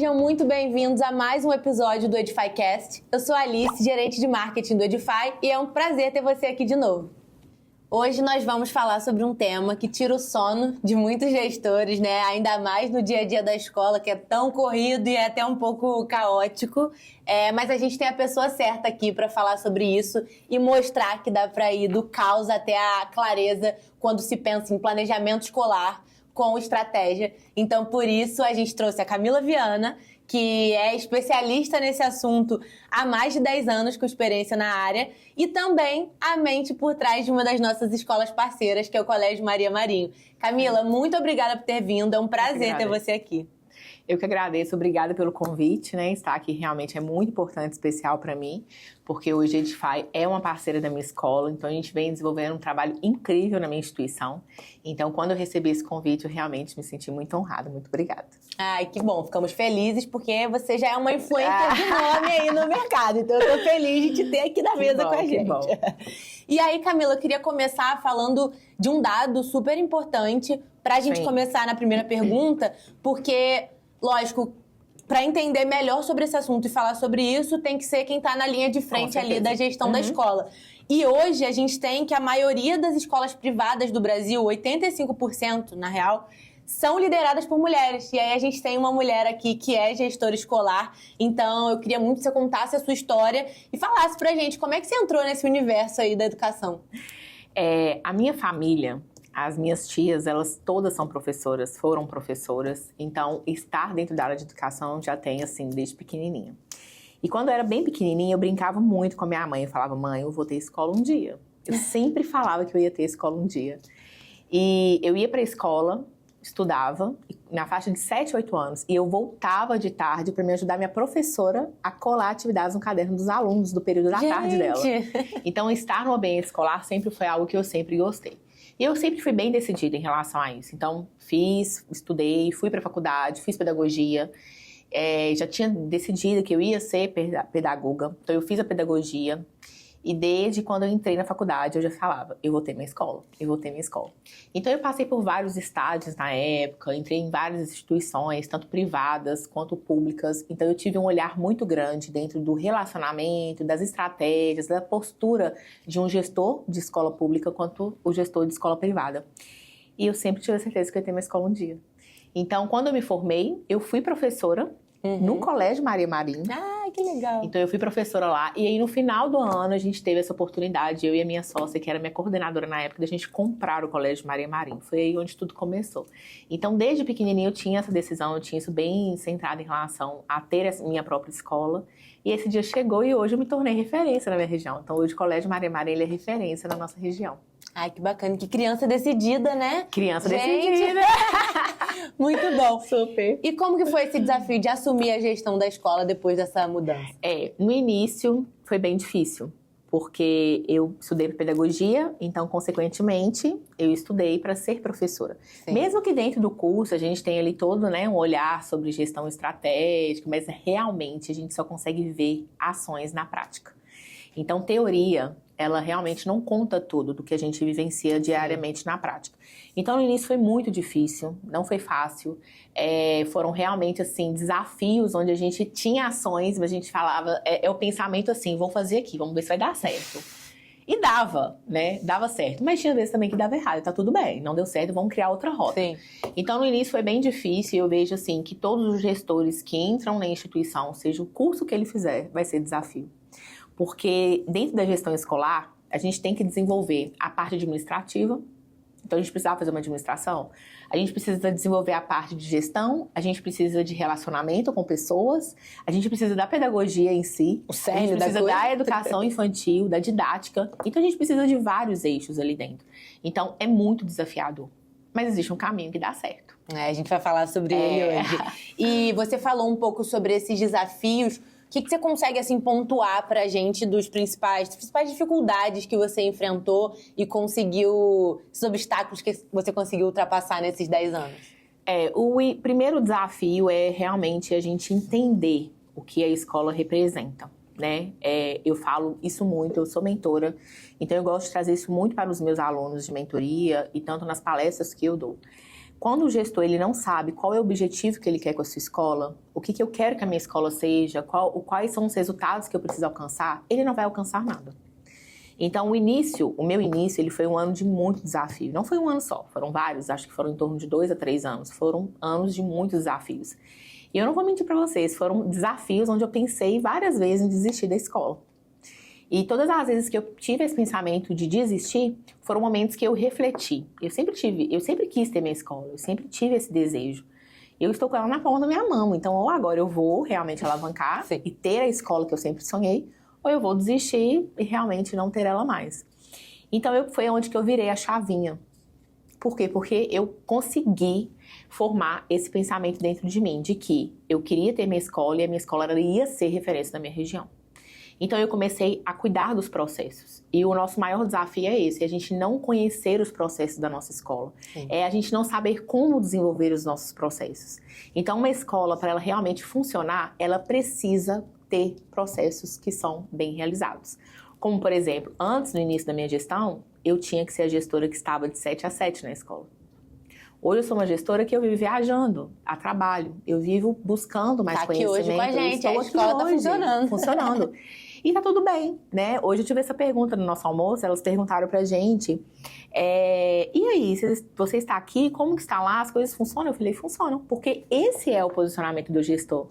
sejam muito bem-vindos a mais um episódio do EdifyCast. Eu sou a Alice, gerente de marketing do Edify, e é um prazer ter você aqui de novo. Hoje nós vamos falar sobre um tema que tira o sono de muitos gestores, né? Ainda mais no dia a dia da escola, que é tão corrido e é até um pouco caótico. Mas a gente tem a pessoa certa aqui para falar sobre isso e mostrar que dá para ir do caos até a clareza quando se pensa em planejamento escolar com estratégia. Então, por isso, a gente trouxe a Camila Viana, que é especialista nesse assunto há mais de 10 anos, com experiência na área, e também a mente por trás de uma das nossas escolas parceiras, que é o Colégio Maria Marinho. Camila, muito obrigada por ter vindo, é um prazer ter você aqui. Eu que agradeço, obrigada pelo convite, né? Estar aqui realmente é muito importante, especial para mim, porque hoje a Edify é uma parceira da minha escola, então a gente vem desenvolvendo um trabalho incrível na minha instituição. Então, quando eu recebi esse convite, eu realmente me senti muito honrada. Muito obrigada. Ai, que bom, ficamos felizes, porque você já é uma influência de nome aí no mercado, então eu tô feliz de te ter aqui na mesa com a gente. Bom. E aí, Camila, eu queria começar falando de um dado super importante pra gente começar na primeira pergunta, porque, lógico, para entender melhor sobre esse assunto e falar sobre isso, tem que ser quem está na linha de frente ali da gestão da escola. E hoje a gente tem que a maioria das escolas privadas do Brasil, 85% na real, são lideradas por mulheres. E aí a gente tem uma mulher aqui que é gestora escolar. Então eu queria muito que você contasse a sua história e falasse pra gente como é que você entrou nesse universo aí da educação. A minha família, as minhas tias, elas todas são professoras, foram professoras. Então, estar dentro da área de educação já tem, assim, desde pequenininha. E quando eu era bem pequenininha, eu brincava muito com a minha mãe. Eu falava, mãe, eu vou ter escola um dia. Eu sempre falava que eu ia ter escola um dia. E eu ia pra escola, estudava, na faixa de 7, 8 anos. E eu voltava de tarde para me ajudar minha professora a colar atividades no caderno dos alunos do período da tarde dela. Então, estar no ambiente escolar sempre foi algo que eu sempre gostei. E eu sempre fui bem decidida em relação a isso. Então, estudei, fui para a faculdade, fiz pedagogia. Já tinha decidido que eu ia ser pedagoga. Então, eu fiz a pedagogia. E desde quando eu entrei na faculdade, eu já falava, eu vou ter minha escola, eu vou ter minha escola. Então, eu passei por vários estágios na época, entrei em várias instituições, tanto privadas quanto públicas. Então, eu tive um olhar muito grande dentro do relacionamento, das estratégias, da postura de um gestor de escola pública quanto o gestor de escola privada. E eu sempre tive a certeza que eu ia ter minha escola um dia. Então, quando eu me formei, eu fui professora no Colégio Maria Marinho. Ah, que legal. Então, eu fui professora lá. E aí, no final do ano, a gente teve essa oportunidade, eu e a minha sócia, que era minha coordenadora na época, da gente comprar o Colégio Maria Marinho. Foi aí onde tudo começou. Então, desde pequenininho, eu tinha essa decisão, eu tinha isso bem centrado em relação a ter a minha própria escola. E esse dia chegou e hoje eu me tornei referência na minha região. Então, hoje o Colégio Maria Marinho, ele é referência na nossa região. Ai, que bacana. Que criança decidida, né? Criança decidida. Muito bom. Super. E como que foi esse desafio de assumir a gestão da escola depois dessa mudança? No início foi bem difícil, porque eu estudei pedagogia, então, consequentemente, eu estudei para ser professora. Sim. Mesmo que dentro do curso a gente tenha ali todo, né, um olhar sobre gestão estratégica, mas realmente a gente só consegue ver ações na prática. Então, teoria, ela realmente não conta tudo do que a gente vivencia diariamente na prática. Então, no início foi muito difícil, não foi fácil. Foram realmente, assim, desafios onde a gente tinha ações, mas a gente falava, o pensamento assim, vamos fazer aqui, vamos ver se vai dar certo. E dava, né? Dava certo. Mas tinha vezes também que dava errado, tá tudo bem, não deu certo, vamos criar outra rota. Sim. Então, no início foi bem difícil e eu vejo, assim, que todos os gestores que entram na instituição, seja o curso que ele fizer, vai ser desafio. Porque dentro da gestão escolar, a gente tem que desenvolver a parte administrativa. Então, a gente precisava fazer uma administração. A gente precisa desenvolver a parte de gestão. A gente precisa de relacionamento com pessoas. A gente precisa da pedagogia em si. O cerne a gente precisa da da educação infantil, da didática. Então, a gente precisa de vários eixos ali dentro. Então, é muito desafiador. Mas existe um caminho que dá certo. A gente vai falar sobre ele hoje. E você falou um pouco sobre esses desafios. O que você consegue, assim, pontuar pra gente das principais dificuldades que você enfrentou e conseguiu, esses obstáculos que você conseguiu ultrapassar nesses 10 anos? O primeiro desafio é realmente a gente entender o que a escola representa, né? Eu falo isso muito, eu sou mentora, então eu gosto de trazer isso muito para os meus alunos de mentoria e tanto nas palestras que eu dou. quando o gestor ele não sabe qual é o objetivo que ele quer com a sua escola, o que eu quero que a minha escola seja, quais são os resultados que eu preciso alcançar, ele não vai alcançar nada. Então, o meu início, ele foi um ano de muito desafio. Não foi um ano só, foram vários, acho que foram em torno de 2 a 3 anos. Foram anos de muitos desafios. E eu não vou mentir para vocês, foram desafios onde eu pensei várias vezes em desistir da escola. E todas as vezes que eu tive esse pensamento de desistir, foram momentos que eu refleti. Eu sempre quis ter minha escola, eu sempre tive esse desejo. Eu estou com ela na palma da minha mão, então ou agora eu vou realmente alavancar e ter a escola que eu sempre sonhei, ou eu vou desistir e realmente não ter ela mais. Então foi onde que eu virei a chavinha. Por quê? Porque eu consegui formar esse pensamento dentro de mim, de que eu queria ter minha escola e a minha escola ia ser referência na minha região. Então eu comecei a cuidar dos processos. E o nosso maior desafio é esse, é a gente não conhecer os processos da nossa escola. Sim. É a gente não saber como desenvolver os nossos processos. Então uma escola, para ela realmente funcionar, ela precisa ter processos que são bem realizados. Como, por exemplo, antes, no início da minha gestão, eu tinha que ser a gestora que estava de 7 a 7 na escola. Hoje eu sou uma gestora que eu vivo viajando a trabalho. Eu vivo buscando mais conhecimento. Tá aqui hoje com a gente, a escola tá funcionando. E tá tudo bem, né? Hoje eu tive essa pergunta no nosso almoço, elas perguntaram pra gente, e aí, você está aqui, como que está lá, as coisas funcionam? Eu falei, funcionam, porque esse é o posicionamento do gestor.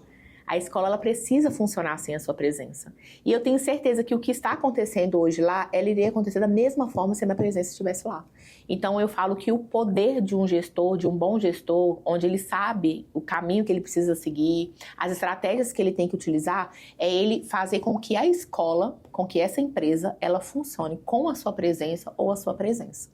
A escola, ela precisa funcionar sem a sua presença. E eu tenho certeza que o que está acontecendo hoje lá, ela iria acontecer da mesma forma se a minha presença estivesse lá. Então, eu falo que o poder de um gestor, de um bom gestor, onde ele sabe o caminho que ele precisa seguir, as estratégias que ele tem que utilizar, é ele fazer com que a escola, com que essa empresa, ela funcione com a sua presença ou a sua presença.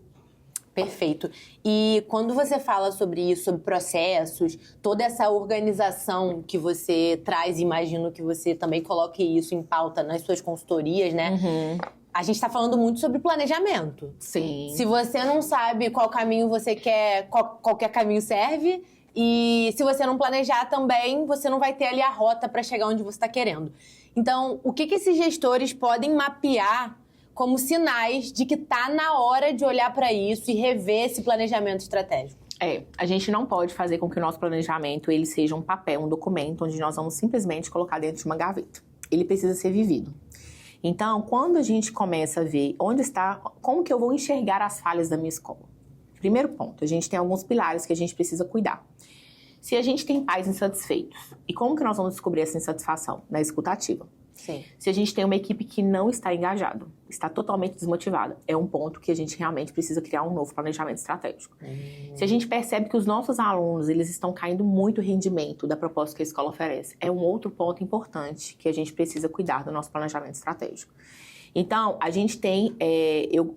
Perfeito. E quando você fala sobre isso, sobre processos, toda essa organização que você traz, imagino que você também coloque isso em pauta nas suas consultorias, né? Uhum. A gente está falando muito sobre planejamento. Sim. Se você não sabe qual caminho você quer, qualquer caminho serve. E se você não planejar também, você não vai ter ali a rota para chegar onde você está querendo. Então, o que esses gestores podem mapear como sinais de que está na hora de olhar para isso e rever esse planejamento estratégico? A gente não pode fazer com que o nosso planejamento ele seja um papel, um documento, onde nós vamos simplesmente colocar dentro de uma gaveta. Ele precisa ser vivido. Então, quando a gente começa a ver onde está, como que eu vou enxergar as falhas da minha escola? Primeiro ponto, a gente tem alguns pilares que a gente precisa cuidar. Se a gente tem pais insatisfeitos, e como que nós vamos descobrir essa insatisfação? Na escuta ativa. Sim. Se a gente tem uma equipe que não está engajada, está totalmente desmotivada, é um ponto que a gente realmente precisa criar um novo planejamento estratégico. Se a gente percebe que os nossos alunos, eles estão caindo muito rendimento da proposta que a escola oferece, é um outro ponto importante que a gente precisa cuidar do nosso planejamento estratégico. Então, a gente tem,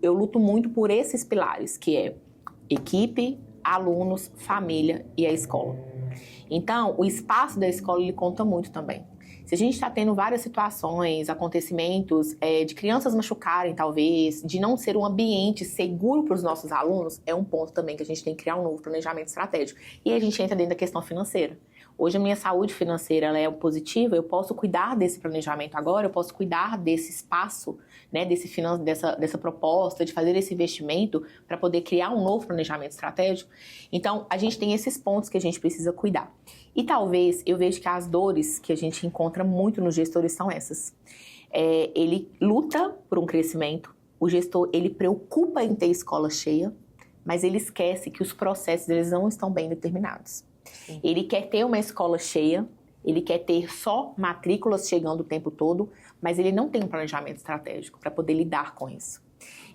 eu luto muito por esses pilares, que é equipe, alunos, família e a escola. Então, o espaço da escola, ele conta muito também. Se a gente está tendo várias situações, acontecimentos de crianças machucarem, talvez, de não ser um ambiente seguro para os nossos alunos, é um ponto também que a gente tem que criar um novo planejamento estratégico. E a gente entra dentro da questão financeira. Hoje a minha saúde financeira ela é positiva, eu posso cuidar desse planejamento agora, eu posso cuidar desse espaço, né, dessa proposta, de fazer esse investimento para poder criar um novo planejamento estratégico. Então, a gente tem esses pontos que a gente precisa cuidar. E talvez eu vejo que as dores que a gente encontra muito nos gestores são essas. Ele luta por um crescimento, o gestor ele preocupa em ter escola cheia, mas ele esquece que os processos eles não estão bem determinados. Sim. Ele quer ter uma escola cheia, ele quer ter só matrículas chegando o tempo todo, mas ele não tem um planejamento estratégico para poder lidar com isso.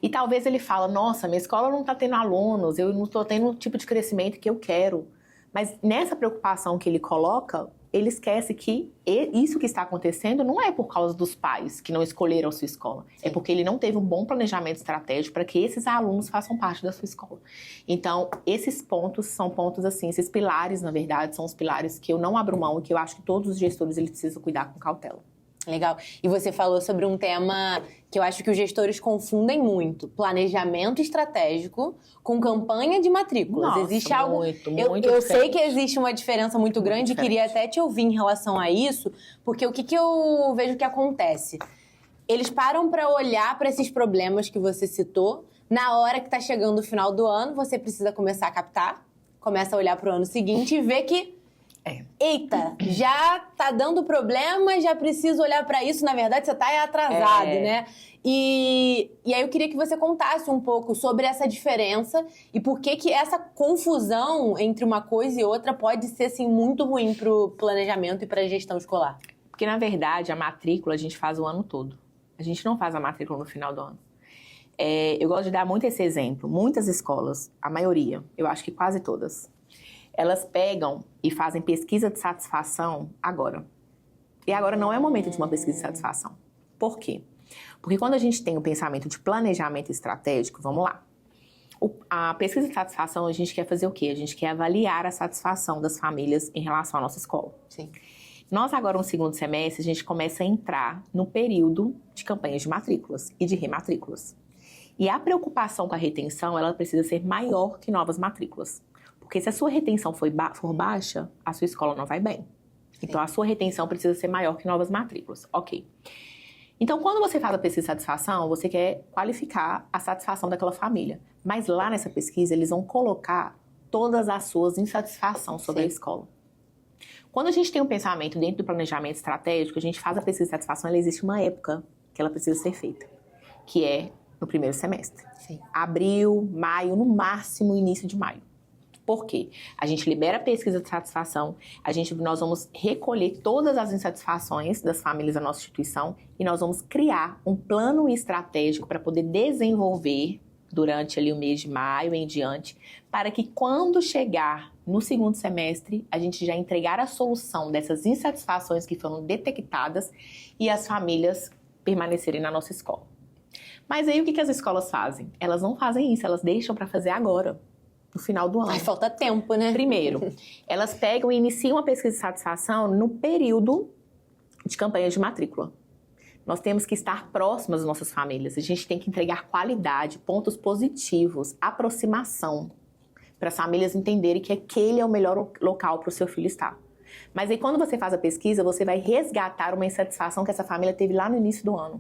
E talvez ele fala, nossa, minha escola não está tendo alunos, eu não estou tendo o tipo de crescimento que eu quero. Mas nessa preocupação que ele coloca, ele esquece que isso que está acontecendo não é por causa dos pais que não escolheram a sua escola. Sim. É porque ele não teve um bom planejamento estratégico para que esses alunos façam parte da sua escola. Então, esses pontos são pontos assim, esses pilares, na verdade, são os pilares que eu não abro mão e que eu acho que todos os gestores eles precisam cuidar com cautela. Legal. E você falou sobre um tema que eu acho que os gestores confundem muito. Planejamento estratégico com campanha de matrículas. Nossa, existe algo... muito eu sei que existe uma diferença muito grande e queria até te ouvir em relação a isso, porque o que eu vejo que acontece? Eles param para olhar para esses problemas que você citou. Na hora que está chegando o final do ano, você precisa começar a captar. começa a olhar pro ano seguinte e vê que eita, já tá dando problema, já preciso olhar pra isso. Na verdade, você tá atrasado, né? E aí eu queria que você contasse um pouco sobre essa diferença e por que essa confusão entre uma coisa e outra pode ser, assim, muito ruim pro planejamento e pra gestão escolar. Porque, na verdade, a matrícula a gente faz o ano todo. A gente não faz a matrícula no final do ano. Eu gosto de dar muito esse exemplo. Muitas escolas, a maioria, eu acho que quase todas, elas pegam e fazem pesquisa de satisfação agora. E agora não é o momento de uma pesquisa de satisfação. Por quê? Porque quando a gente tem o pensamento de planejamento estratégico, vamos lá. A pesquisa de satisfação, a gente quer fazer o quê? A gente quer avaliar a satisfação das famílias em relação à nossa escola. Sim. Nós agora, no segundo semestre, a gente começa a entrar no período de campanhas de matrículas e de rematrículas. E a preocupação com a retenção, ela precisa ser maior que novas matrículas. Porque se a sua retenção for baixa, a sua escola não vai bem. Então, a sua retenção precisa ser maior que novas matrículas. Ok. Então, quando você faz a pesquisa de satisfação, você quer qualificar a satisfação daquela família. Mas lá nessa pesquisa, eles vão colocar todas as suas insatisfações sobre a escola. Quando a gente tem um pensamento dentro do planejamento estratégico, a gente faz a pesquisa de satisfação, ela existe uma época que ela precisa ser feita, que é no primeiro semestre. Sim. Abril, maio, no máximo início de maio. Por quê? A gente libera a pesquisa de satisfação, nós vamos recolher todas as insatisfações das famílias da nossa instituição e nós vamos criar um plano estratégico para poder desenvolver durante ali o mês de maio em diante, para que quando chegar no segundo semestre, a gente já entregar a solução dessas insatisfações que foram detectadas e as famílias permanecerem na nossa escola. Mas aí o que as escolas fazem? Elas não fazem isso, elas deixam para fazer agora. No final do ano. Ai, falta tempo, né? Primeiro, elas pegam e iniciam a pesquisa de satisfação no período de campanha de matrícula. Nós temos que estar próximas das nossas famílias. A gente tem que entregar qualidade, pontos positivos, aproximação, para as famílias entenderem que aquele é o melhor local para o seu filho estar. Mas aí quando você faz a pesquisa, você vai resgatar uma insatisfação que essa família teve lá no início do ano.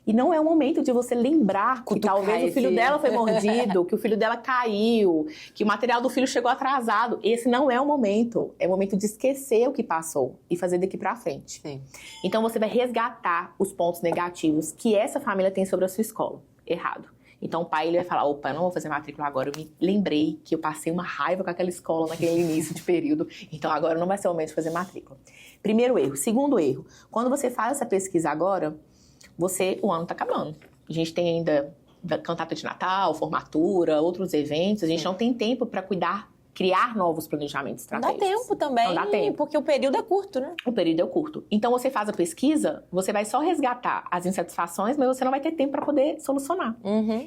E não é o momento de você lembrar que talvez o filho dela foi mordido, que o filho dela caiu, que o material do filho chegou atrasado. Esse não é o momento. É o momento de esquecer o que passou e fazer daqui pra frente. Sim. Então você vai resgatar os pontos negativos que essa família tem sobre a sua escola. Errado. Então o pai ele vai falar, opa, eu não vou fazer matrícula agora, eu me lembrei que eu passei uma raiva com aquela escola naquele início de período, então agora não vai ser o momento de fazer matrícula. Primeiro erro. Segundo erro, quando você faz essa pesquisa agora, o ano tá acabando. A gente tem ainda cantata de Natal, formatura, outros eventos. A gente não tem tempo para criar novos planejamentos estratégicos. Não dá tempo também. Não dá tempo. Porque o período é curto, né? O período é curto. Então, você faz a pesquisa, você vai só resgatar as insatisfações, mas você não vai ter tempo para poder solucionar.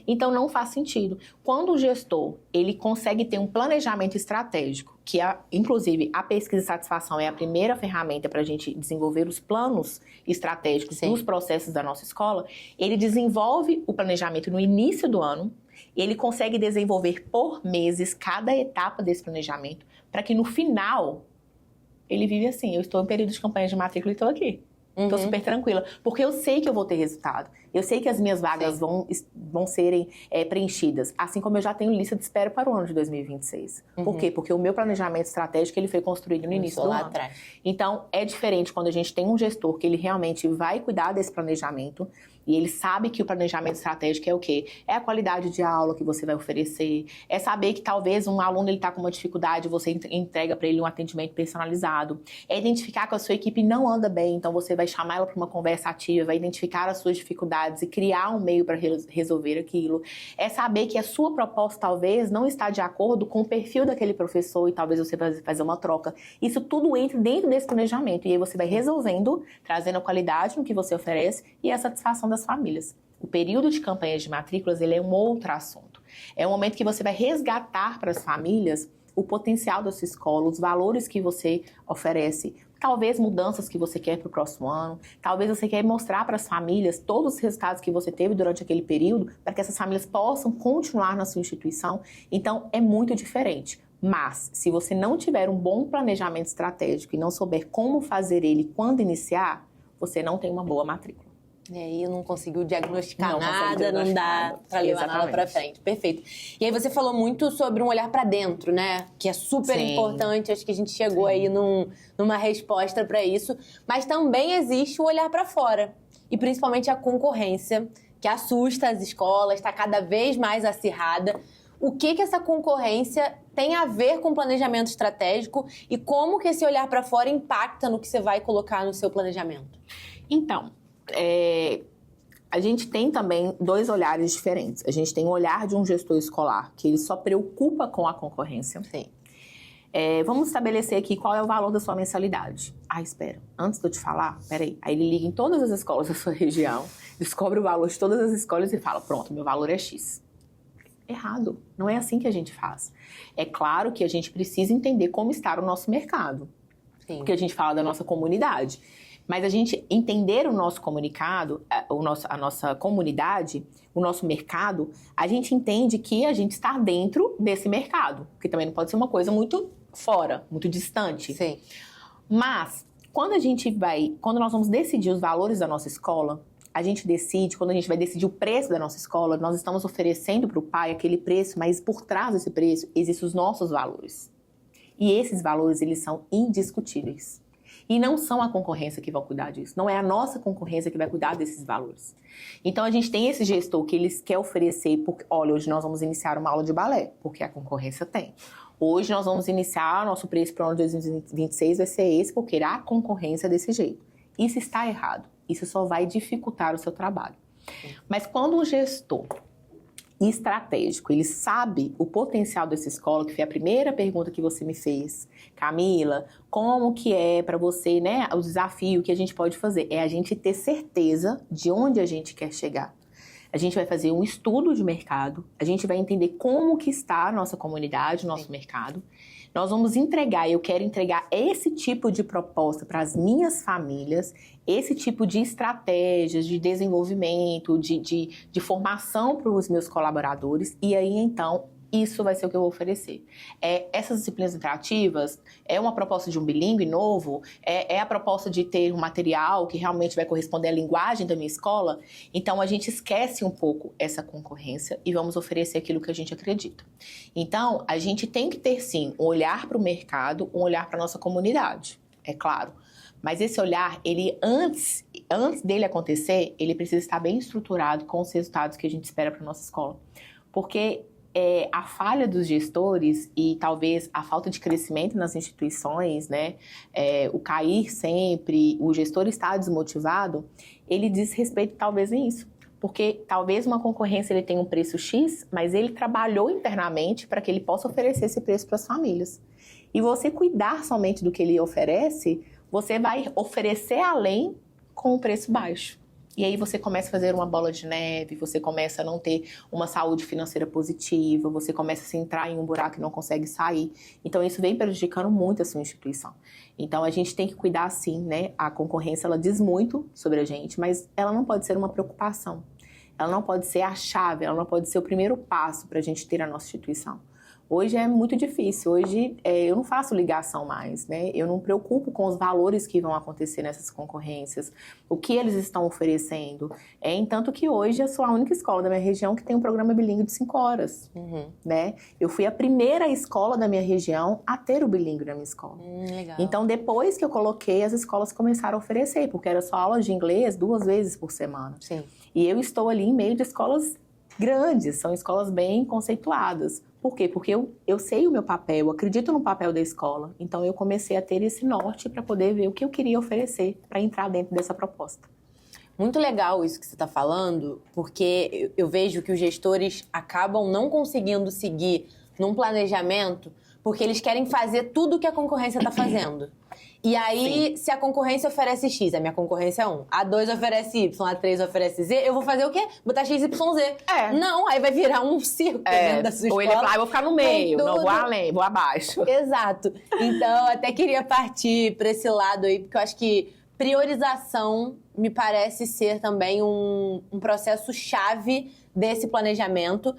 Então, não faz sentido. Quando o gestor, ele consegue ter um planejamento estratégico, que inclusive a pesquisa de satisfação é a primeira ferramenta para a gente desenvolver os planos estratégicos dos processos da nossa escola, ele desenvolve o planejamento no início do ano, ele consegue desenvolver por meses cada etapa desse planejamento, para que no final ele vive assim, eu estou em período de campanha de matrícula e estou aqui. Estou super tranquila, porque eu sei que eu vou ter resultado. Eu sei que as minhas vagas vão serem preenchidas, assim como eu já tenho lista de espera para o ano de 2026. Por quê? Porque o meu planejamento estratégico ele foi construído no início do ano. Atrás. Então, é diferente quando a gente tem um gestor que ele realmente vai cuidar desse planejamento e ele sabe que o planejamento estratégico é o quê? É a qualidade de aula que você vai oferecer, é saber que talvez um aluno está com uma dificuldade, você entrega para ele um atendimento personalizado, é identificar que a sua equipe não anda bem, então você vai chamar ela para uma conversa ativa, vai identificar as suas dificuldades e criar um meio para resolver aquilo, é saber que a sua proposta talvez não está de acordo com o perfil daquele professor e talvez você vai fazer uma troca. Isso tudo entra dentro desse planejamento e aí você vai resolvendo, trazendo a qualidade no que você oferece e a satisfação das famílias. O período de campanha de matrículas ele é um outro assunto. É um momento que você vai resgatar para as famílias o potencial da sua escola, os valores que você oferece, talvez mudanças que você quer para o próximo ano, talvez você quer mostrar para as famílias todos os resultados que você teve durante aquele período, para que essas famílias possam continuar na sua instituição. Então, é muito diferente. Mas, se você não tiver um bom planejamento estratégico e não souber como fazer ele quando iniciar, você não tem uma boa matrícula. E aí não conseguiu diagnosticar Não consegue nada, diagnosticar não dá nada. pra levar nada pra Exatamente. frente. Perfeito. E aí você falou muito sobre um olhar pra dentro, né? Que é super Sim. importante. Acho que a gente chegou aí numa resposta pra isso. Mas também existe o olhar pra fora. E principalmente a concorrência, que assusta as escolas, está cada vez mais acirrada. O que essa concorrência tem a ver com planejamento estratégico e como que esse olhar pra fora impacta no que você vai colocar no seu planejamento? Então, a gente tem também dois olhares diferentes. A gente tem o olhar de um gestor escolar, que ele só preocupa com a concorrência. Sim. Vamos estabelecer aqui qual é o valor da sua mensalidade. Espera, antes de eu te falar, peraí. Aí ele liga em todas as escolas da sua região, descobre o valor de todas as escolas e fala, pronto, meu valor é X. Errado. Não é assim que a gente faz. É claro que a gente precisa entender como está o nosso mercado. Sim. Porque a gente fala da nossa comunidade. Mas a gente entender o nosso comunicado, a nossa comunidade, o nosso mercado, a gente entende que a gente está dentro desse mercado. Porque também não pode ser uma coisa muito fora, muito distante. Sim. Mas, quando nós vamos decidir os valores da nossa escola, quando a gente vai decidir o preço da nossa escola, nós estamos oferecendo para o pai aquele preço, mas por trás desse preço existem os nossos valores. E esses valores, eles são indiscutíveis. E não são a concorrência que vai cuidar disso. Não é a nossa concorrência que vai cuidar desses valores. Então, a gente tem esse gestor que eles quer oferecer, porque, olha, hoje nós vamos iniciar uma aula de balé, porque a concorrência tem. Hoje nós vamos iniciar, nosso preço para o ano de 2026 vai ser esse, porque irá a concorrência desse jeito. Isso está errado. Isso só vai dificultar o seu trabalho. Mas quando um gestor estratégico, ele sabe o potencial dessa escola, que foi a primeira pergunta que você me fez, Camila, como que é para você, né, o desafio que a gente pode fazer? É a gente ter certeza de onde a gente quer chegar. A gente vai fazer um estudo de mercado, a gente vai entender como que está a nossa comunidade, o nosso mercado. Nós vamos eu quero entregar esse tipo de proposta para as minhas famílias, esse tipo de estratégias de desenvolvimento, de formação para os meus colaboradores, e aí então isso vai ser o que eu vou oferecer. Essas disciplinas interativas é uma proposta de um bilíngue novo, é a proposta de ter um material que realmente vai corresponder à linguagem da minha escola. Então, a gente esquece um pouco essa concorrência e vamos oferecer aquilo que a gente acredita. Então, a gente tem que ter, sim, um olhar para o mercado, um olhar para a nossa comunidade, é claro. Mas esse olhar, ele antes dele acontecer, ele precisa estar bem estruturado com os resultados que a gente espera para a nossa escola. Porque a falha dos gestores e talvez a falta de crescimento nas instituições, né, o cair sempre, o gestor estar desmotivado, ele diz respeito talvez a isso. Porque talvez uma concorrência ele tenha um preço X, mas ele trabalhou internamente para que ele possa oferecer esse preço para as famílias. E você cuidar somente do que ele oferece, você vai oferecer além com um preço baixo. E aí você começa a fazer uma bola de neve, você começa a não ter uma saúde financeira positiva, você começa a se entrar em um buraco e não consegue sair. Então isso vem prejudicando muito a sua instituição. Então a gente tem que cuidar sim, né? A concorrência ela diz muito sobre a gente, mas ela não pode ser uma preocupação. Ela não pode ser a chave, ela não pode ser o primeiro passo para a gente ter a nossa instituição. Hoje é muito difícil, hoje eu não faço ligação mais, né? Eu não me preocupo com os valores que vão acontecer nessas concorrências, o que eles estão oferecendo. Entanto que hoje eu sou a única escola da minha região que tem um programa bilíngue de 5 horas, né? Eu fui a primeira escola da minha região a ter o bilíngue na minha escola. Legal. Então, depois que eu coloquei, as escolas começaram a oferecer, porque era só aulas de inglês 2 vezes por semana. Sim. E eu estou ali em meio de escolas grandes, são escolas bem conceituadas. Por quê? Porque eu sei o meu papel, eu acredito no papel da escola. Então, eu comecei a ter esse norte para poder ver o que eu queria oferecer para entrar dentro dessa proposta. Muito legal isso que você está falando, porque eu vejo que os gestores acabam não conseguindo seguir num planejamento porque eles querem fazer tudo o que a concorrência está fazendo. E aí, se a concorrência oferece X, a minha concorrência é 1. A 2 oferece Y, a 3 oferece Z, eu vou fazer o quê? Botar X, Y, Z. Não, aí vai virar um circo dentro da sua escola. Ou ele fala, eu vou ficar no meio, não vou além, vou abaixo. Exato. Então, eu até queria partir para esse lado aí, porque eu acho que priorização me parece ser também um processo chave desse planejamento.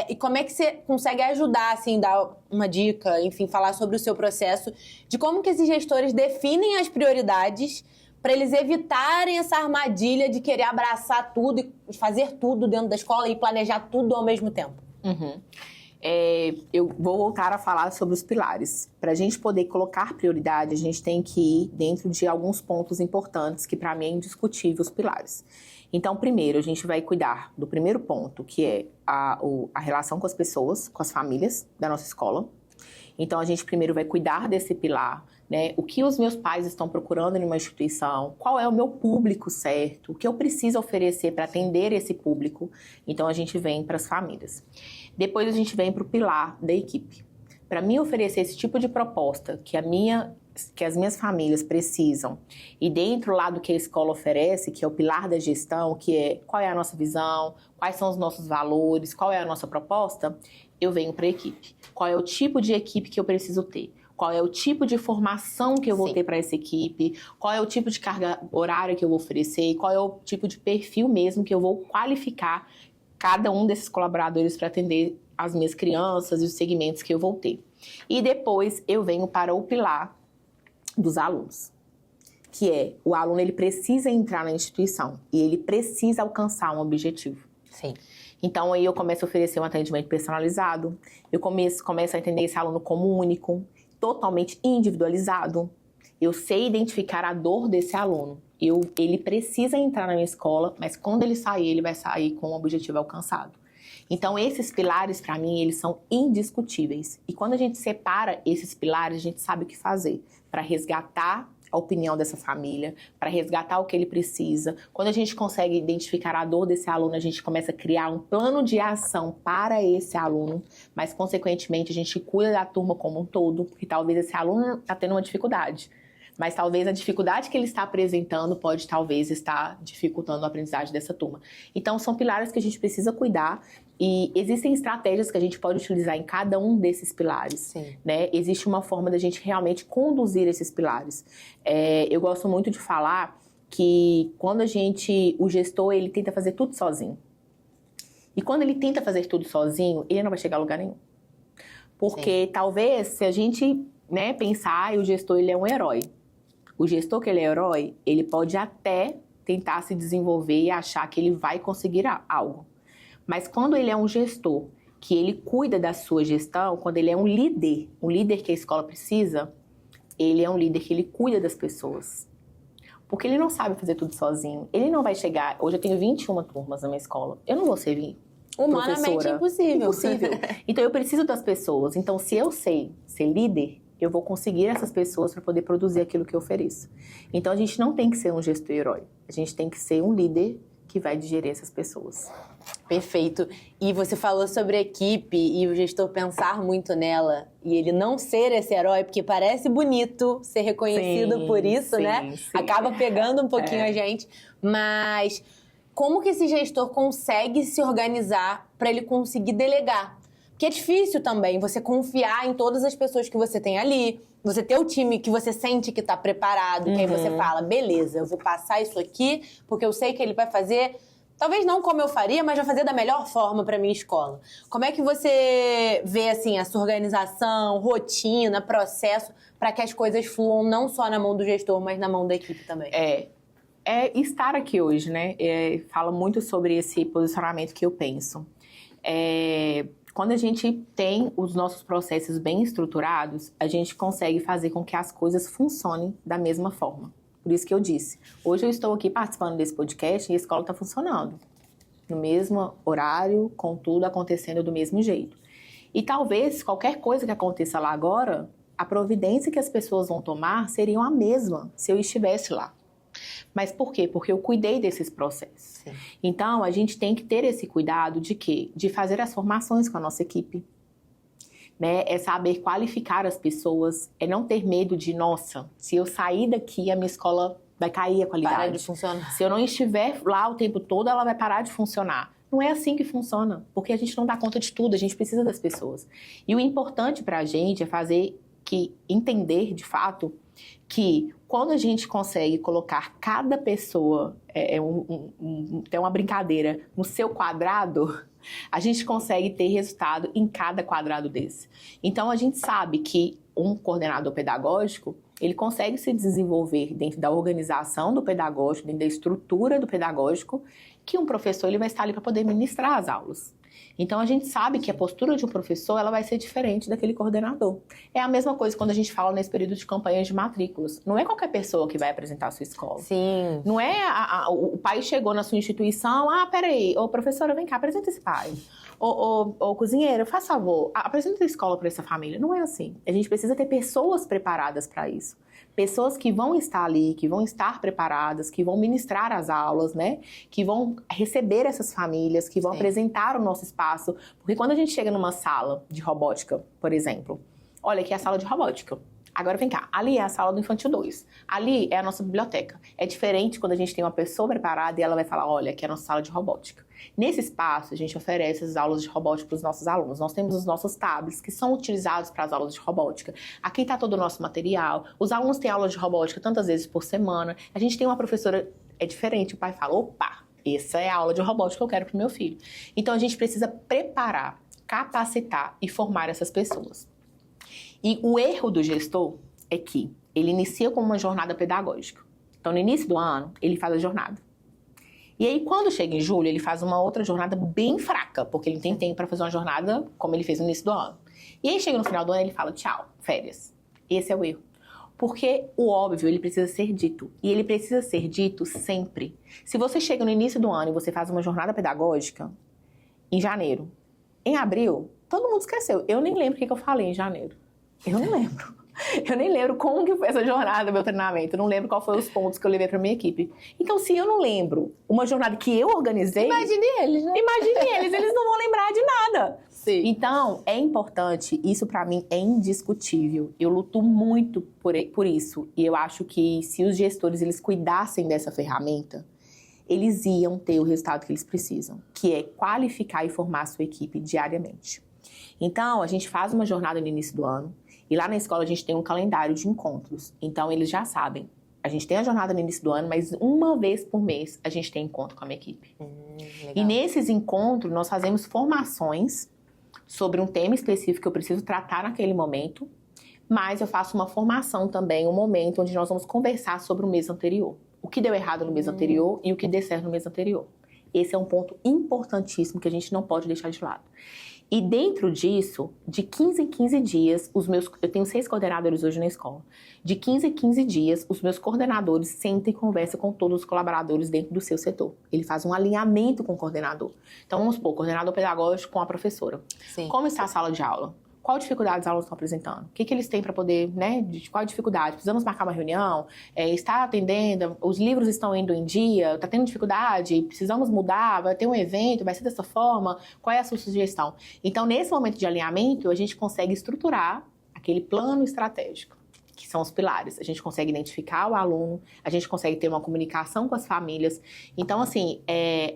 E como é que você consegue ajudar, assim, dar uma dica, enfim, falar sobre o seu processo, de como que esses gestores definem as prioridades para eles evitarem essa armadilha de querer abraçar tudo e fazer tudo dentro da escola e planejar tudo ao mesmo tempo? Eu vou voltar a falar sobre os pilares. Para a gente poder colocar prioridade, a gente tem que ir dentro de alguns pontos importantes que, para mim, é indiscutível os pilares. Então, primeiro, a gente vai cuidar do primeiro ponto, que é a relação com as pessoas, com as famílias da nossa escola. Então, a gente primeiro vai cuidar desse pilar, né? O que os meus pais estão procurando em uma instituição, qual é o meu público certo, o que eu preciso oferecer para atender esse público. Então, a gente vem para as famílias. Depois, a gente vem para o pilar da equipe. Para mim oferecer esse tipo de proposta que as minhas famílias precisam, e dentro lá do que a escola oferece, que é o pilar da gestão, que é qual é a nossa visão, quais são os nossos valores, qual é a nossa proposta, eu venho para a equipe. Qual é o tipo de equipe que eu preciso ter? Qual é o tipo de formação que eu vou ter para essa equipe? Qual é o tipo de carga horária que eu vou oferecer? Qual é o tipo de perfil mesmo que eu vou qualificar cada um desses colaboradores para atender as minhas crianças e os segmentos que eu vou ter? E depois eu venho para o pilar dos alunos, que é o aluno, ele precisa entrar na instituição e ele precisa alcançar um objetivo. Sim. Então, aí eu começo a oferecer um atendimento personalizado, eu começo a entender esse aluno como único, totalmente individualizado. Eu sei identificar a dor desse aluno. Ele precisa entrar na minha escola, mas quando ele sair, ele vai sair com o objetivo alcançado. Então, esses pilares, para mim, eles são indiscutíveis. E quando a gente separa esses pilares, a gente sabe o que fazer para resgatar a opinião dessa família, para resgatar o que ele precisa. Quando a gente consegue identificar a dor desse aluno, a gente começa a criar um plano de ação para esse aluno, mas, consequentemente, a gente cuida da turma como um todo, porque talvez esse aluno está tendo uma dificuldade. Mas talvez a dificuldade que ele está apresentando pode talvez estar dificultando a aprendizagem dessa turma. Então, são pilares que a gente precisa cuidar e existem estratégias que a gente pode utilizar em cada um desses pilares. Sim. Né? Existe uma forma da gente realmente conduzir esses pilares. Eu gosto muito de falar que quando o gestor, ele tenta fazer tudo sozinho. E quando ele tenta fazer tudo sozinho, ele não vai chegar a lugar nenhum. Porque talvez, se a gente, né, pensar, o gestor, ele é um herói. O gestor que ele é herói, ele pode até tentar se desenvolver e achar que ele vai conseguir algo. Mas quando ele é um gestor, que ele cuida da sua gestão, quando ele é um líder que a escola precisa, ele é um líder que ele cuida das pessoas. Porque ele não sabe fazer tudo sozinho. Ele não vai chegar... Hoje eu tenho 21 turmas na minha escola. Eu não vou ser humanamente professora. Impossível. Então eu preciso das pessoas. Então se eu sei ser líder, eu vou conseguir essas pessoas para poder produzir aquilo que eu ofereço. Então a gente não tem que ser um gestor herói. A gente tem que ser um líder que vai digerir essas pessoas. Perfeito. E você falou sobre a equipe e o gestor pensar muito nela e ele não ser esse herói, porque parece bonito ser reconhecido por isso, né? Sim. Acaba pegando um pouquinho a gente. Mas como que esse gestor consegue se organizar para ele conseguir delegar? Porque é difícil também você confiar em todas as pessoas que você tem ali, você ter o time que você sente que está preparado, que aí você fala, beleza, eu vou passar isso aqui, porque eu sei que ele vai fazer, talvez não como eu faria, mas vai fazer da melhor forma para minha escola. Como é que você vê, assim, essa organização, rotina, processo, para que as coisas fluam não só na mão do gestor, mas na mão da equipe também? Estar aqui hoje, né? Fala muito sobre esse posicionamento que eu penso. Quando a gente tem os nossos processos bem estruturados, a gente consegue fazer com que as coisas funcionem da mesma forma. Por isso que eu disse, hoje eu estou aqui participando desse podcast e a escola está funcionando. No mesmo horário, com tudo acontecendo do mesmo jeito. E talvez qualquer coisa que aconteça lá agora, a providência que as pessoas vão tomar seria a mesma se eu estivesse lá. Mas por quê? Porque eu cuidei desses processos. Sim. Então, a gente tem que ter esse cuidado de quê? De fazer as formações com a nossa equipe. Né? É saber qualificar as pessoas, é não ter medo de, nossa, se eu sair daqui, a minha escola vai cair a qualidade. Para de funcionar. Se eu não estiver lá o tempo todo, ela vai parar de funcionar. Não é assim que funciona, porque a gente não dá conta de tudo, a gente precisa das pessoas. E o importante pra gente é entender, de fato, que quando a gente consegue colocar cada pessoa, tem uma brincadeira, no seu quadrado, a gente consegue ter resultado em cada quadrado desse. Então, a gente sabe que um coordenador pedagógico, ele consegue se desenvolver dentro da organização do pedagógico, dentro da estrutura do pedagógico, que um professor ele vai estar ali para poder ministrar as aulas. Então, a gente sabe que a postura de um professor ela vai ser diferente daquele coordenador. É a mesma coisa quando a gente fala nesse período de campanhas de matrículas. Não é qualquer pessoa que vai apresentar a sua escola. Sim. Não é o pai chegou na sua instituição, peraí, ô professora, vem cá, apresenta esse pai. Ô cozinheiro, faz favor, apresenta a escola para essa família. Não é assim. A gente precisa ter pessoas preparadas para isso. Pessoas que vão estar ali, que vão estar preparadas, que vão ministrar as aulas, né? Que vão receber essas famílias, que vão apresentar o nosso espaço. Porque quando a gente chega numa sala de robótica, por exemplo, olha aqui é a sala de robótica. Agora vem cá, ali é a sala do Infantil 2. Ali é a nossa biblioteca. É diferente quando a gente tem uma pessoa preparada e ela vai falar, olha, aqui é a nossa sala de robótica. Nesse espaço, a gente oferece as aulas de robótica para os nossos alunos. Nós temos os nossos tablets que são utilizados para as aulas de robótica. Aqui está todo o nosso material. Os alunos têm aulas de robótica tantas vezes por semana. A gente tem uma professora, é diferente. O pai fala, opa, essa é a aula de robótica que eu quero para o meu filho. Então, a gente precisa preparar, capacitar e formar essas pessoas. E o erro do gestor é que ele inicia com uma jornada pedagógica. Então, no início do ano, ele faz a jornada. E aí, quando chega em julho, ele faz uma outra jornada bem fraca, porque ele tem tempo para fazer uma jornada como ele fez no início do ano. E aí, chega no final do ano, ele fala, tchau, férias. Esse é o erro. Porque o óbvio, ele precisa ser dito. E ele precisa ser dito sempre. Se você chega no início do ano e você faz uma jornada pedagógica, em janeiro, em abril, todo mundo esqueceu. Eu nem lembro o que eu falei em janeiro. Eu não lembro. Eu nem lembro como que foi essa jornada, meu treinamento. Eu não lembro qual foram os pontos que eu levei pra minha equipe. Então, se eu não lembro uma jornada que eu organizei... Imagine eles, né? Imagine eles não vão lembrar de nada. Sim. Então, é importante, isso pra mim é indiscutível. Eu luto muito por isso. E eu acho que se os gestores eles cuidassem dessa ferramenta, eles iam ter o resultado que eles precisam, que é qualificar e formar a sua equipe diariamente. Então, a gente faz uma jornada no início do ano, e lá na escola a gente tem um calendário de encontros. Então, eles já sabem. A gente tem a jornada no início do ano, mas uma vez por mês a gente tem encontro com a minha equipe. E nesses encontros, nós fazemos formações sobre um tema específico que eu preciso tratar naquele momento, mas eu faço uma formação também, um momento onde nós vamos conversar sobre o mês anterior. O que deu errado no mês anterior e o que deu certo no mês anterior. Esse é um ponto importantíssimo que a gente não pode deixar de lado. E dentro disso, de 15 em 15 dias, eu tenho 6 coordenadores hoje na escola. De 15 em 15 dias, os meus coordenadores sentem e conversam com todos os colaboradores dentro do seu setor. Ele faz um alinhamento com o coordenador. Então, vamos supor, coordenador pedagógico com a professora. Sim. Como está a sala de aula? Qual dificuldade os alunos estão apresentando? O que eles têm para poder, né? Qual dificuldade? Precisamos marcar uma reunião? Está atendendo? Os livros estão indo em dia? Está tendo dificuldade? Precisamos mudar? Vai ter um evento? Vai ser dessa forma? Qual é a sua sugestão? Então, nesse momento de alinhamento, a gente consegue estruturar aquele plano estratégico, que são os pilares. A gente consegue identificar o aluno, a gente consegue ter uma comunicação com as famílias. Então, assim,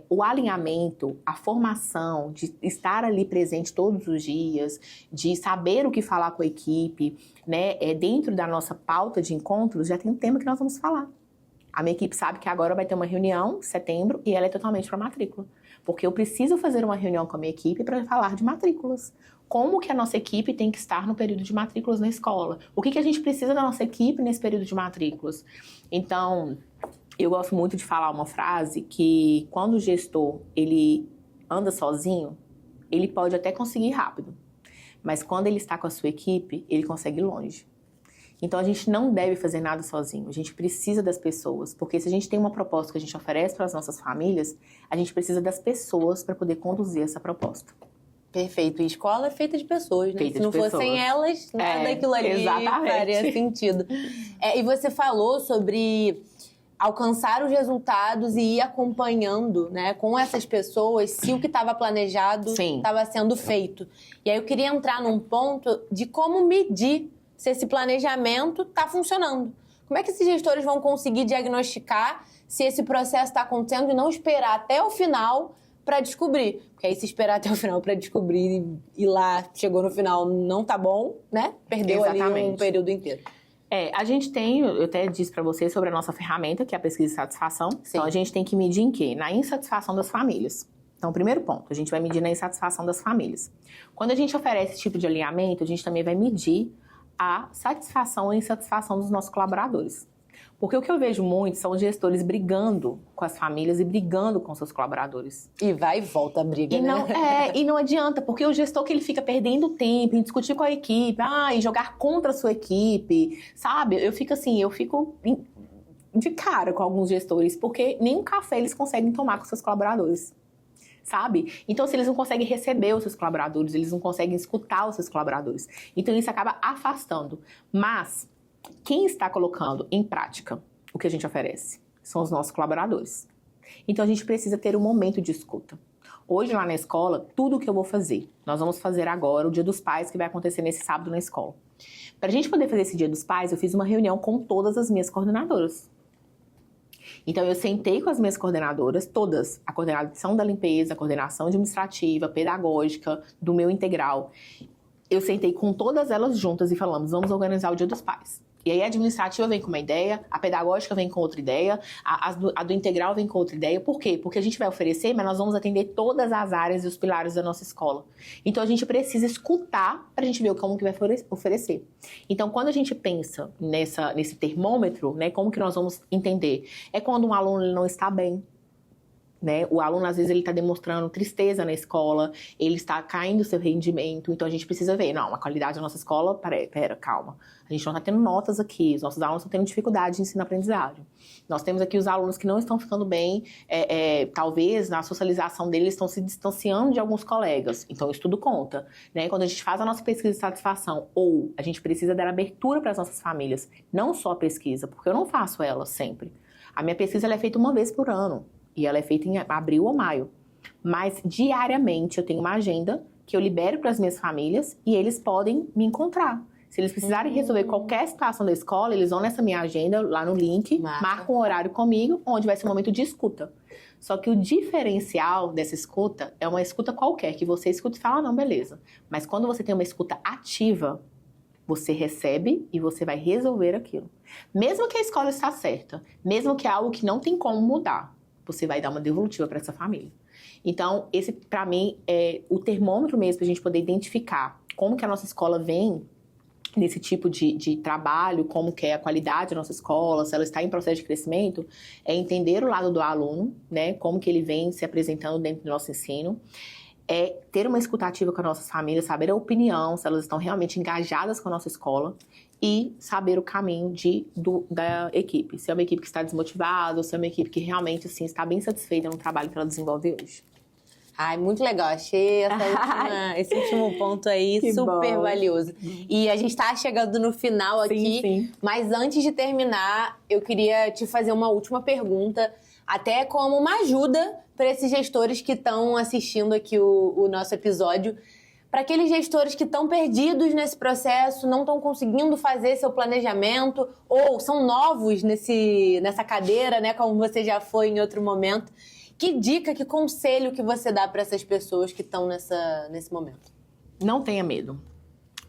o alinhamento, a formação, de estar ali presente todos os dias, de saber o que falar com a equipe, né? Dentro da nossa pauta de encontros, já tem um tema que nós vamos falar. A minha equipe sabe que agora vai ter uma reunião em setembro e ela é totalmente para matrícula. Porque eu preciso fazer uma reunião com a minha equipe para falar de matrículas. Como que a nossa equipe tem que estar no período de matrículas na escola? O que a gente precisa da nossa equipe nesse período de matrículas? Então, eu gosto muito de falar uma frase que quando o gestor ele anda sozinho, ele pode até conseguir ir rápido. Mas quando ele está com a sua equipe, ele consegue ir longe. Então, a gente não deve fazer nada sozinho. A gente precisa das pessoas. Porque se a gente tem uma proposta que a gente oferece para as nossas famílias, a gente precisa das pessoas para poder conduzir essa proposta. Perfeito. E escola é feita de pessoas, né? Feita Se não de fossem pessoas. elas, nada daquilo ali exatamente. faria sentido. E você falou sobre alcançar os resultados e ir acompanhando, né, com essas pessoas se o que estava planejado estava sendo feito. E aí eu queria entrar num ponto de como medir se esse planejamento está funcionando. Como é que esses gestores vão conseguir diagnosticar se esse processo está acontecendo e não esperar até o final para descobrir? Porque aí se esperar até o final para descobrir e lá chegou no final não tá bom, né? Perdeu ali um período inteiro. A gente tem, eu até disse para vocês sobre a nossa ferramenta, que é a pesquisa de satisfação. Sim. Então a gente tem que medir em quê? Na insatisfação das famílias. Então, primeiro ponto, a gente vai medir na insatisfação das famílias. Quando a gente oferece esse tipo de alinhamento, a gente também vai medir a satisfação e insatisfação dos nossos colaboradores. Porque o que eu vejo muito são os gestores brigando com as famílias e brigando com seus colaboradores. E vai e volta a briga, né? E não adianta, porque o gestor que ele fica perdendo tempo em discutir com a equipe, e jogar contra a sua equipe, sabe? Eu fico de cara com alguns gestores, porque nem um café eles conseguem tomar com seus colaboradores, sabe? Então, se eles não conseguem receber os seus colaboradores, eles não conseguem escutar os seus colaboradores. Então, isso acaba afastando. Mas quem está colocando em prática o que a gente oferece são os nossos colaboradores. Então, a gente precisa ter um momento de escuta. Hoje, lá na escola, tudo o que eu vou fazer, nós vamos fazer agora o Dia dos Pais, que vai acontecer nesse sábado na escola. Para a gente poder fazer esse Dia dos Pais, eu fiz uma reunião com todas as minhas coordenadoras. Então, eu sentei com as minhas coordenadoras, todas, a coordenação da limpeza, a coordenação administrativa, pedagógica, do meu integral. Eu sentei com todas elas juntas e falamos, vamos organizar o Dia dos Pais. E aí a administrativa vem com uma ideia, a pedagógica vem com outra ideia, a do integral vem com outra ideia. Por quê? Porque a gente vai oferecer, mas nós vamos atender todas as áreas e os pilares da nossa escola. Então a gente precisa escutar para a gente ver como que vai oferecer. Então quando a gente pensa nesse termômetro, né, como que nós vamos entender? É quando um aluno não está bem. Né? O aluno, às vezes, ele está demonstrando tristeza na escola, ele está caindo o seu rendimento, então a gente precisa ver, não, a qualidade da nossa escola, pera, calma, a gente não está tendo notas aqui, os nossos alunos estão tendo dificuldade de ensino-aprendizagem. Nós temos aqui os alunos que não estão ficando bem, talvez na socialização deles estão se distanciando de alguns colegas, então isso tudo conta. Né? Quando a gente faz a nossa pesquisa de satisfação, ou a gente precisa dar abertura para as nossas famílias, não só a pesquisa, porque eu não faço ela sempre. A minha pesquisa ela é feita uma vez por ano. E ela é feita em abril ou maio. Mas diariamente eu tenho uma agenda que eu libero para as minhas famílias e eles podem me encontrar. Se eles precisarem resolver qualquer situação da escola, eles vão nessa minha agenda, lá no link, marcam um horário comigo, onde vai ser um momento de escuta. Só que o diferencial dessa escuta é uma escuta qualquer, que você escuta e fala, não, beleza. Mas quando você tem uma escuta ativa, você recebe e você vai resolver aquilo. Mesmo que a escola está certa, mesmo que é algo que não tem como mudar, você vai dar uma devolutiva para essa família. Então, esse, para mim, é o termômetro mesmo para a gente poder identificar como que a nossa escola vem nesse tipo de trabalho, como que é a qualidade da nossa escola, se ela está em processo de crescimento, é entender o lado do aluno, né, como que ele vem se apresentando dentro do nosso ensino, é ter uma escutativa com as nossas famílias, saber a opinião, se elas estão realmente engajadas com a nossa escola, e saber o caminho da equipe. Se é uma equipe que está desmotivada, ou se é uma equipe que realmente assim, está bem satisfeita no trabalho que ela desenvolve hoje. Ai, muito legal. Achei esse último ponto aí Que super bom. valioso. E a gente está chegando no final aqui, sim. Mas antes de terminar, eu queria te fazer uma última pergunta, até como uma ajuda para esses gestores que estão assistindo aqui o nosso episódio. Para aqueles gestores que estão perdidos nesse processo, não estão conseguindo fazer seu planejamento, ou são novos nessa cadeira, né, como você já foi em outro momento. Que dica, que conselho que você dá para essas pessoas que estão nesse momento? Não tenha medo.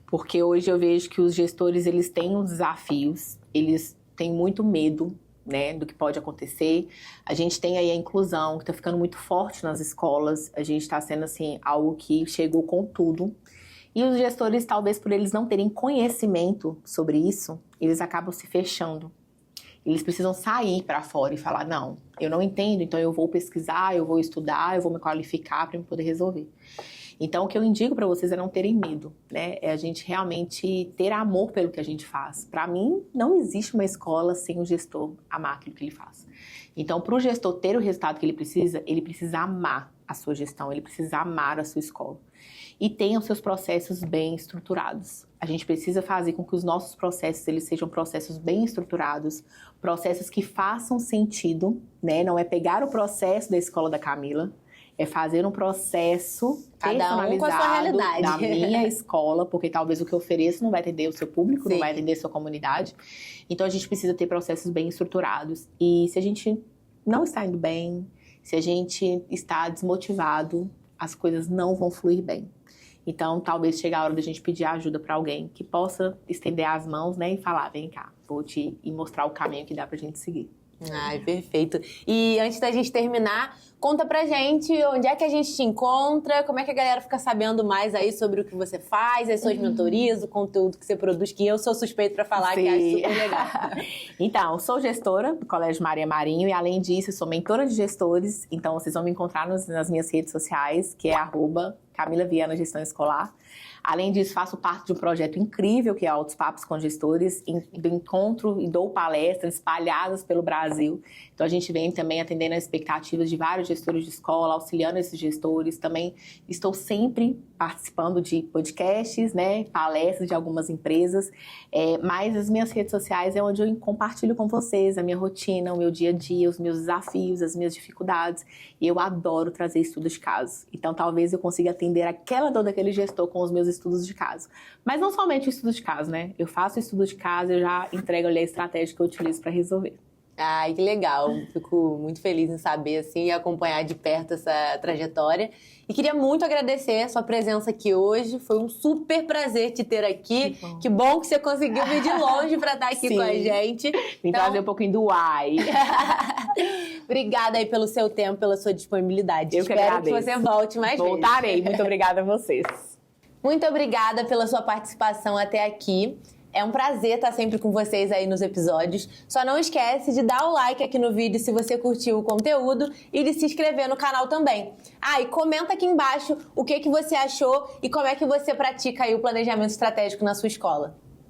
Porque hoje eu vejo que os gestores, eles têm os desafios, eles têm muito medo, né, do que pode acontecer. A gente tem aí a inclusão, que está ficando muito forte nas escolas. A gente está sendo, assim, algo que chegou com tudo. E os gestores, talvez por eles não terem conhecimento sobre isso, eles acabam se fechando. Eles precisam sair para fora e falar, não, eu não entendo, então eu vou pesquisar, eu vou estudar, eu vou me qualificar para poder resolver. Então, o que eu indico para vocês é não terem medo, né? É a gente realmente ter amor pelo que a gente faz. Para mim, não existe uma escola sem o gestor amar aquilo que ele faz. Então, para o gestor ter o resultado que ele precisa amar a sua gestão, ele precisa amar a sua escola. E tenha os seus processos bem estruturados. A gente precisa fazer com que os nossos processos eles sejam processos bem estruturados, processos que façam sentido, né? Não é pegar o processo da escola da Camila, é fazer um processo personalizado com a sua realidade. da minha escola, porque talvez o que eu ofereço não vai atender o seu público, Sim. não vai atender a sua comunidade. Então, a gente precisa ter processos bem estruturados. E se a gente não está indo bem, se a gente está desmotivado, as coisas não vão fluir bem. Então, talvez chegue a hora da gente pedir ajuda para alguém que possa estender as mãos, né, e falar, vem cá, vou te mostrar o caminho que dá pra gente seguir. Ai, perfeito. E antes da gente terminar, conta pra gente onde é que a gente te encontra, como é que a galera fica sabendo mais aí sobre o que você faz, as suas mentorias, o conteúdo que você produz, que eu sou suspeita pra falar, Sim. que acho super legal. Então, sou gestora do Colégio Maria Marinho e, além disso, sou mentora de gestores. Então, vocês vão me encontrar nas minhas redes sociais, que é @CamilaViana Gestão Escolar. Além disso, faço parte de um projeto incrível, que é Altos Papos com Gestores. Encontro e dou palestras espalhadas pelo Brasil. Então, a gente vem também atendendo as expectativas de vários gestores de escola, auxiliando esses gestores. Também estou sempre participando de podcasts, né, palestras de algumas empresas. Mas as minhas redes sociais é onde eu compartilho com vocês a minha rotina, o meu dia a dia, os meus desafios, as minhas dificuldades. E eu adoro trazer estudos de caso. Então, talvez eu consiga atender aquela dor daquele gestor com os meus estudos de caso. Mas não somente estudos de caso, né? Eu faço estudos de caso e já entrego ali a estratégia que eu utilizo para resolver. Ai, que legal. Fico muito feliz em saber, assim, e acompanhar de perto essa trajetória. E queria muito agradecer a sua presença aqui hoje. Foi um super prazer te ter aqui. Que bom que você conseguiu vir de longe para estar aqui com a gente. Vim trazer um pouquinho do why. Obrigada aí pelo seu tempo, pela sua disponibilidade. Eu que Espero agradeço. que você volte mais vezes. Voltarei. Muito obrigada a vocês. Muito obrigada pela sua participação até aqui. É um prazer estar sempre com vocês aí nos episódios. Só não esquece de dar o like aqui no vídeo se você curtiu o conteúdo e de se inscrever no canal também. E comenta aqui embaixo o que você achou e como é que você pratica aí o planejamento estratégico na sua escola.